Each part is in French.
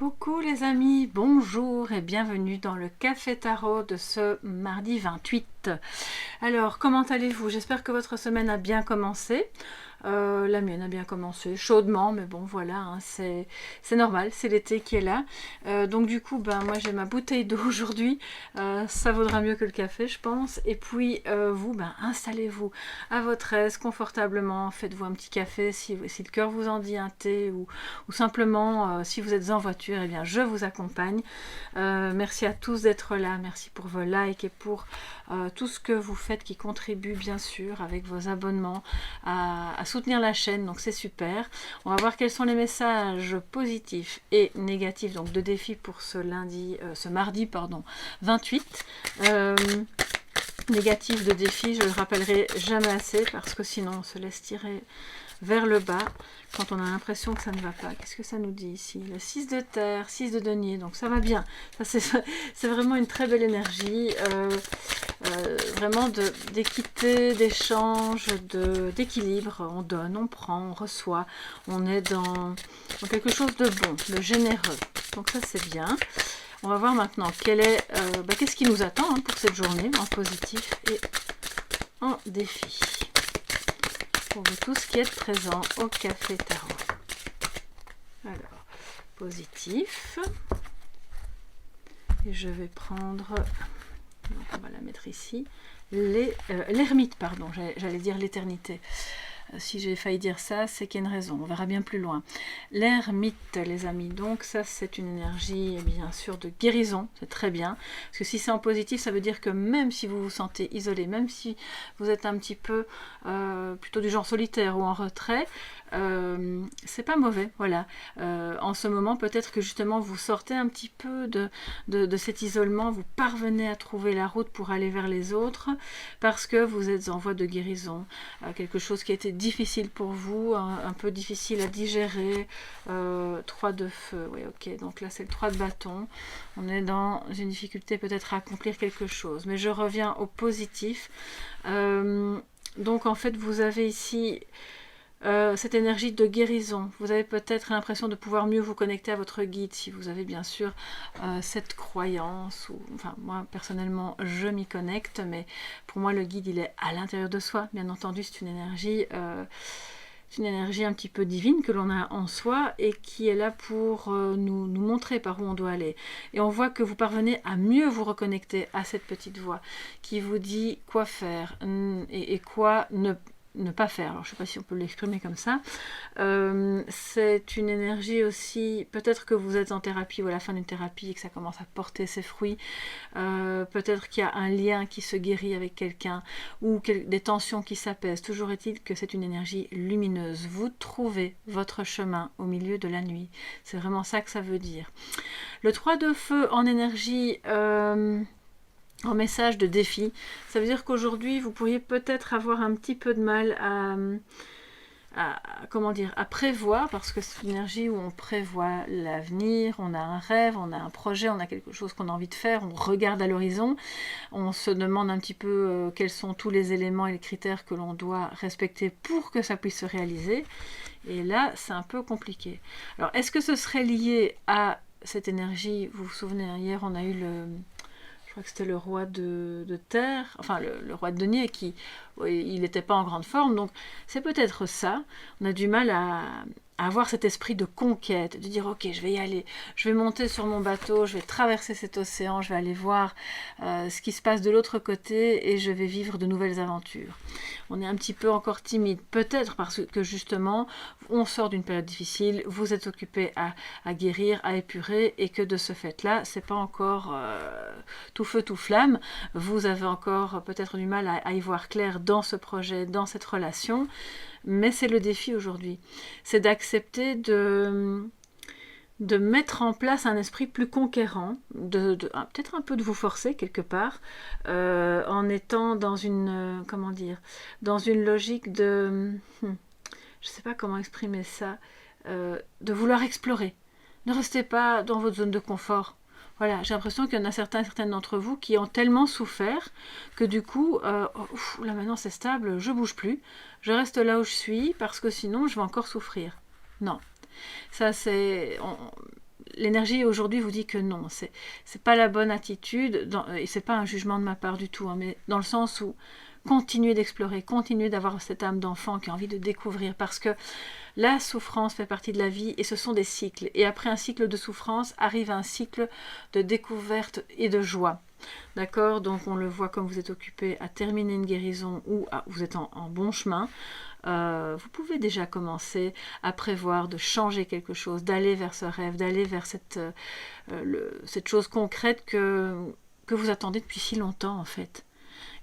Coucou les amis, bonjour et bienvenue dans le Café Tarot de ce mardi 28. Alors, comment allez-vous? J'espère que votre semaine a bien commencé. La mienne a bien commencé, chaudement, mais bon voilà, hein, c'est normal, c'est l'été qui est là. Donc du coup, moi j'ai ma bouteille d'eau aujourd'hui, ça vaudra mieux que le café je pense. Et puis vous, installez-vous à votre aise, confortablement, faites-vous un petit café si le cœur vous en dit, un thé, ou simplement si vous êtes en voiture, eh bien je vous accompagne. Merci à tous d'être là, merci pour vos likes et pour tout ce que vous faites qui contribue bien sûr avec vos abonnements à soutenir la chaîne, donc c'est super. On va voir quels sont les messages positifs et négatifs donc de défi pour ce mardi 28. Négatif de défi, je le rappellerai jamais assez parce que sinon on se laisse tirer vers le bas quand on a l'impression que ça ne va pas. Qu'est-ce que ça nous dit ici? Le 6 de terre, 6 de denier, donc ça va bien. C'est vraiment une très belle énergie, vraiment d'équité, d'échange, d'équilibre. On donne, on prend, on reçoit, on est dans quelque chose de bon, de généreux. Donc ça c'est bien. On va voir maintenant qu'est-ce qui nous attend pour cette journée en positif et en défi. Pour vous tous qui êtes présents au Café Tarot. Alors, positif. Et je vais prendre, donc on va la mettre ici, l'ermite, pardon, j'allais dire l'éternité. Si j'ai failli dire ça, c'est qu'il y a une raison. On verra bien plus loin. L'ermite, les amis. Donc ça, c'est une énergie, bien sûr, de guérison. C'est très bien. Parce que si c'est en positif, ça veut dire que même si vous vous sentez isolé, même si vous êtes un petit peu plutôt du genre solitaire ou en retrait, c'est pas mauvais. Voilà. En ce moment, peut-être que justement, vous sortez un petit peu de cet isolement. Vous parvenez à trouver la route pour aller vers les autres parce que vous êtes en voie de guérison. Quelque chose qui a été difficile pour vous, un peu difficile à digérer. 3 de feu, oui, ok, donc là c'est le 3 de bâton. On est dans une difficulté peut-être à accomplir quelque chose, mais je reviens au positif. Donc en fait vous avez ici cette énergie de guérison. Vous avez peut-être l'impression de pouvoir mieux vous connecter à votre guide si vous avez bien sûr cette croyance. Enfin, moi personnellement je m'y connecte, mais pour moi le guide il est à l'intérieur de soi. Bien entendu c'est une énergie un petit peu divine que l'on a en soi et qui est là pour nous montrer par où on doit aller. Et on voit que vous parvenez à mieux vous reconnecter à cette petite voix qui vous dit quoi faire et quoi ne pas faire. Alors je ne sais pas si on peut l'exprimer comme ça. C'est une énergie aussi, peut-être que vous êtes en thérapie ou à la fin d'une thérapie et que ça commence à porter ses fruits. Peut-être qu'il y a un lien qui se guérit avec quelqu'un ou des tensions qui s'apaisent. Toujours est-il que c'est une énergie lumineuse. Vous trouvez votre chemin au milieu de la nuit. C'est vraiment ça que ça veut dire. Le 3 de feu en énergie... en message de défi, ça veut dire qu'aujourd'hui vous pourriez peut-être avoir un petit peu de mal à prévoir, parce que c'est une énergie où on prévoit l'avenir, on a un rêve, on a un projet, on a quelque chose qu'on a envie de faire, on regarde à l'horizon, on se demande un petit peu quels sont tous les éléments et les critères que l'on doit respecter pour que ça puisse se réaliser, et là c'est un peu compliqué. Alors est-ce que ce serait lié à cette énergie? Vous vous souvenez, hein, hier on a eu je crois que c'était le roi de terre, enfin le roi de denier qui, il n'était pas en grande forme, donc c'est peut-être ça. On a du mal à avoir cet esprit de conquête, de dire ok je vais y aller, je vais monter sur mon bateau, je vais traverser cet océan, je vais aller voir ce qui se passe de l'autre côté et je vais vivre de nouvelles aventures. On est un petit peu encore timide, peut-être parce que justement on sort d'une période difficile, vous êtes occupé à guérir, à épurer, et que de ce fait-là, c'est pas encore tout feu tout flamme, vous avez encore peut-être du mal à y voir clair dans ce projet, dans cette relation, mais c'est le défi aujourd'hui, c'est d'accepter de mettre en place un esprit plus conquérant, peut-être un peu de vous forcer quelque part, en étant dans une, dans une logique de, je sais pas comment exprimer ça, de vouloir explorer. Ne restez pas dans votre zone de confort. Voilà, j'ai l'impression qu'il y en a certaines d'entre vous qui ont tellement souffert que du coup, là maintenant c'est stable, je bouge plus, je reste là où je suis parce que sinon je vais encore souffrir. Non, ça c'est... l'énergie aujourd'hui vous dit que non, c'est pas la bonne attitude, et c'est pas un jugement de ma part du tout, hein, mais dans le sens où continuez d'explorer, continuez d'avoir cette âme d'enfant qui a envie de découvrir, parce que la souffrance fait partie de la vie et ce sont des cycles. Et après un cycle de souffrance arrive un cycle de découverte et de joie. D'accord? Donc on le voit comme vous êtes occupé à terminer une guérison ou vous êtes en bon chemin. Vous pouvez déjà commencer à prévoir de changer quelque chose, d'aller vers ce rêve, d'aller vers cette chose concrète que vous attendez depuis si longtemps en fait.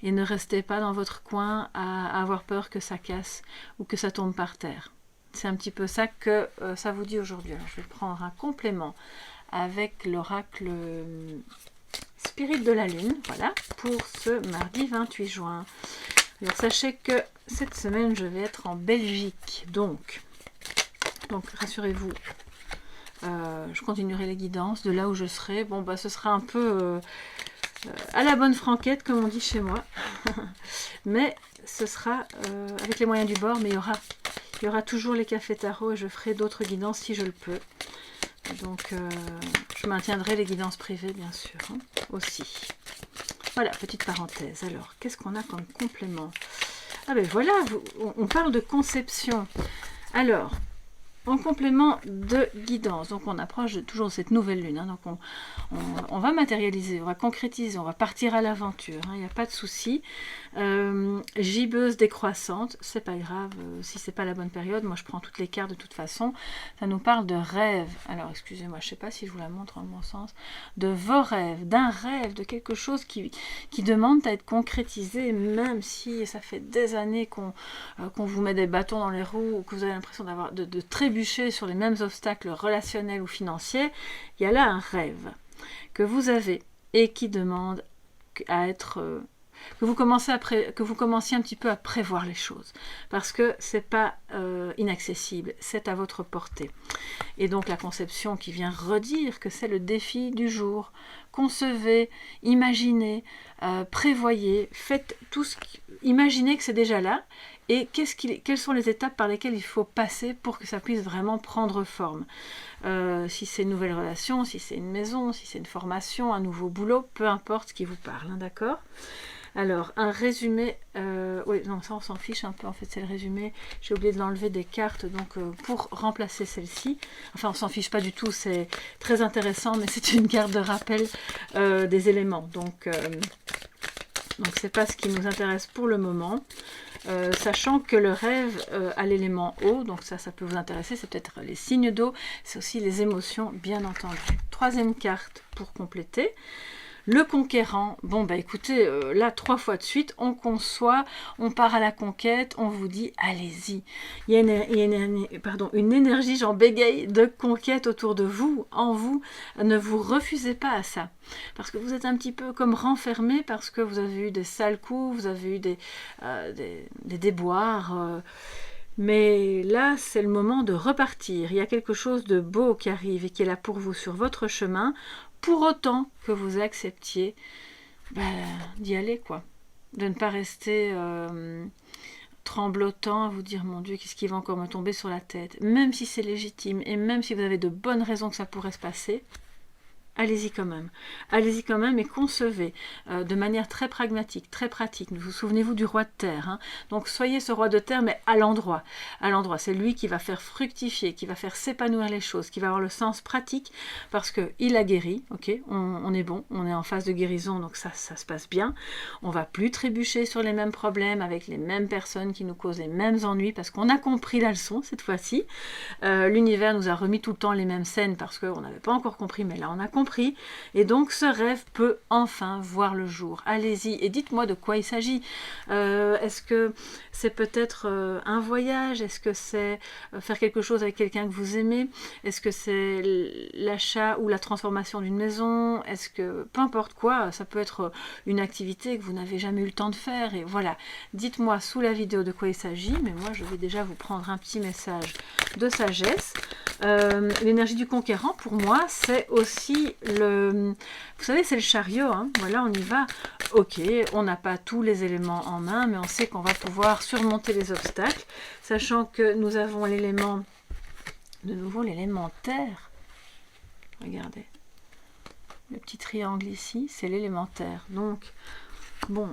Et ne restez pas dans votre coin à avoir peur que ça casse ou que ça tombe par terre. C'est un petit peu ça que ça vous dit aujourd'hui. Alors je vais prendre un complément avec l'oracle Spirit de la Lune, voilà, pour ce mardi 28 juin. Alors sachez que cette semaine je vais être en Belgique, donc rassurez-vous, je continuerai les guidances de là où je serai. Bon bah ce sera un peu à la bonne franquette comme on dit chez moi, mais ce sera avec les moyens du bord, mais il y aura toujours les cafés tarot et je ferai d'autres guidances si je le peux. Donc je maintiendrai les guidances privées bien sûr, hein, aussi. Voilà, petite parenthèse. Alors, qu'est-ce qu'on a comme complément? Ah ben voilà, on parle de conception. Alors, en complément de guidance, donc on approche toujours de cette nouvelle lune, hein, donc on va matérialiser, on va concrétiser, on va partir à l'aventure, il n'y a pas de souci. Gibbeuse décroissante, c'est pas grave si c'est pas la bonne période, moi je prends toutes les cartes de toute façon. Ça nous parle de rêve, alors excusez-moi, je sais pas si je vous la montre en bon sens, de vos rêves, d'un rêve, de quelque chose qui demande à être concrétisé, même si ça fait des années qu'on vous met des bâtons dans les roues ou que vous avez l'impression d'avoir de trébucher sur les mêmes obstacles relationnels ou financiers. Il y a là un rêve que vous avez et qui demande à être que vous commenciez un petit peu à prévoir les choses, parce que c'est pas inaccessible, c'est à votre portée. Et donc la conception qui vient redire que c'est le défi du jour. Concevez, imaginez, prévoyez, faites tout ce imaginez que c'est déjà là, et quelles sont les étapes par lesquelles il faut passer pour que ça puisse vraiment prendre forme. Si c'est une nouvelle relation, si c'est une maison, si c'est une formation, un nouveau boulot, peu importe ce qui vous parle, hein, d'accord? Alors, un résumé, oui, non, ça on s'en fiche un peu, en fait, c'est le résumé. J'ai oublié de l'enlever des cartes, donc pour remplacer celle-ci, enfin, on s'en fiche pas du tout, c'est très intéressant, mais c'est une carte de rappel des éléments, donc c'est pas ce qui nous intéresse pour le moment. Sachant que le rêve a l'élément eau, donc ça peut vous intéresser, c'est peut-être les signes d'eau, c'est aussi les émotions, bien entendu. Troisième carte pour compléter. Le conquérant, bon bah écoutez, là 3 fois de suite, on conçoit, on part à la conquête, on vous dit allez-y. Il y a une énergie, j'en bégaye, de conquête autour de vous, en vous. Ne vous refusez pas à ça. Parce que vous êtes un petit peu comme renfermé, parce que vous avez eu des sales coups, vous avez eu des déboires. Mais là, c'est le moment de repartir. Il y a quelque chose de beau qui arrive et qui est là pour vous sur votre chemin, pour autant que vous acceptiez d'y aller, quoi. De ne pas rester tremblotant à vous dire, mon Dieu, qu'est-ce qui va encore me tomber sur la tête? Même si c'est légitime et même si vous avez de bonnes raisons que ça pourrait se passer, allez-y quand même. Allez-y quand même et concevez de manière très pragmatique, très pratique. Vous souvenez-vous du roi de terre, hein. Donc soyez ce roi de terre, mais à l'endroit. À l'endroit, c'est lui qui va faire fructifier, qui va faire s'épanouir les choses, qui va avoir le sens pratique, parce qu'il a guéri, ok, on est bon, on est en phase de guérison, donc ça se passe bien. On va plus trébucher sur les mêmes problèmes, avec les mêmes personnes qui nous causent les mêmes ennuis, parce qu'on a compris la leçon cette fois-ci. L'univers nous a remis tout le temps les mêmes scènes, parce qu'on n'avait pas encore compris, mais là on a compris. Et donc ce rêve peut enfin voir le jour. Allez-y et dites-moi de quoi il s'agit. Est-ce que c'est peut-être un voyage? Est-ce que c'est faire quelque chose avec quelqu'un que vous aimez? Est-ce que c'est l'achat ou la transformation d'une maison? Est-ce que, peu importe quoi, ça peut être une activité que vous n'avez jamais eu le temps de faire. Et voilà, dites-moi sous la vidéo de quoi il s'agit, mais moi je vais déjà vous prendre un petit message de sagesse. L'énergie du conquérant, pour moi, c'est aussi vous savez, c'est le chariot, hein. Voilà, on y va. Ok, on n'a pas tous les éléments en main, mais on sait qu'on va pouvoir surmonter les obstacles, sachant que nous avons l'élément, de nouveau l'élément terre. Regardez. Le petit triangle ici, c'est l'élémentaire. Donc, bon,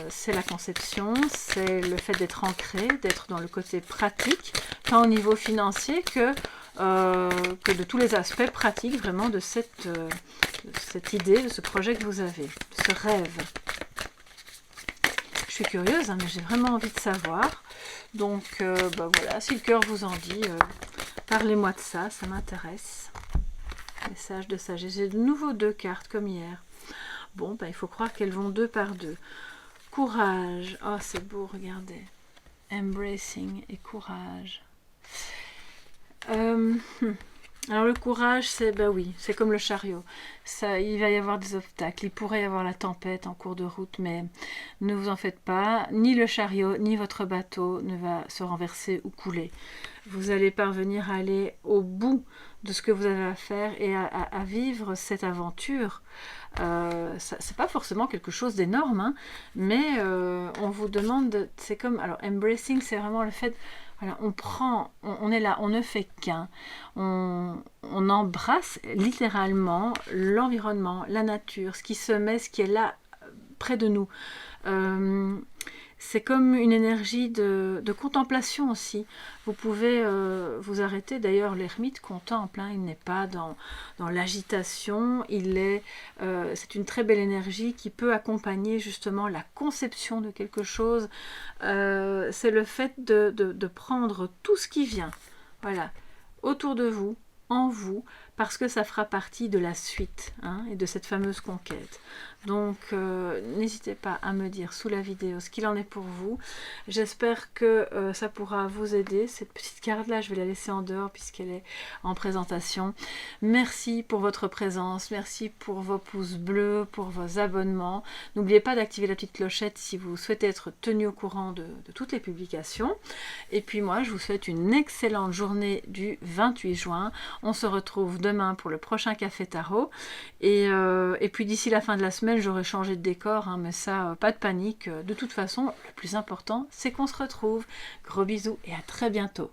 c'est la conception, c'est le fait d'être ancré, d'être dans le côté pratique, tant au niveau financier que de tous les aspects pratiques vraiment de cette idée, de ce projet que vous avez, de ce rêve. Je suis curieuse, hein, mais j'ai vraiment envie de savoir. Donc, bah voilà, si le cœur vous en dit, parlez-moi de ça, ça m'intéresse. Message de sagesse. J'ai de nouveau 2 cartes comme hier. Bon, ben, il faut croire qu'elles vont 2 par 2. Courage. Oh, c'est beau, regardez. Embracing et courage. Alors le courage, c'est, ben oui, c'est comme le chariot. Ça, il va y avoir des obstacles. Il pourrait y avoir la tempête en cours de route, mais ne vous en faites pas. Ni le chariot, ni votre bateau ne va se renverser ou couler. Vous allez parvenir à aller au bout de ce que vous avez à faire et à vivre cette aventure. C'est pas forcément quelque chose d'énorme, hein, mais on vous demande, c'est comme, alors embracing, c'est vraiment le fait, voilà, on est là, on ne fait qu'un, on embrasse littéralement l'environnement, la nature, ce qui se met, ce qui est là près de nous. C'est comme une énergie de contemplation aussi. Vous pouvez vous arrêter. D'ailleurs, l'ermite contemple. Hein, il n'est pas dans l'agitation. C'est une très belle énergie qui peut accompagner justement la conception de quelque chose. C'est le fait de prendre tout ce qui vient, voilà, autour de vous, en vous, parce que ça fera partie de la suite, hein, et de cette fameuse conquête. Donc n'hésitez pas à me dire sous la vidéo ce qu'il en est pour vous. J'espère que ça pourra vous aider. Cette petite carte là, je vais la laisser en dehors puisqu'elle est en présentation. Merci pour votre présence, merci pour vos pouces bleus, pour vos abonnements. N'oubliez pas d'activer la petite clochette si vous souhaitez être tenu au courant de toutes les publications. Et puis moi, je vous souhaite une excellente journée du 28 juin. On se retrouve demain pour le prochain Café Tarot. Et puis d'ici la fin de la semaine, j'aurais changé de décor, hein, mais ça, pas de panique. De toute façon, le plus important, c'est qu'on se retrouve. Gros bisous et à très bientôt.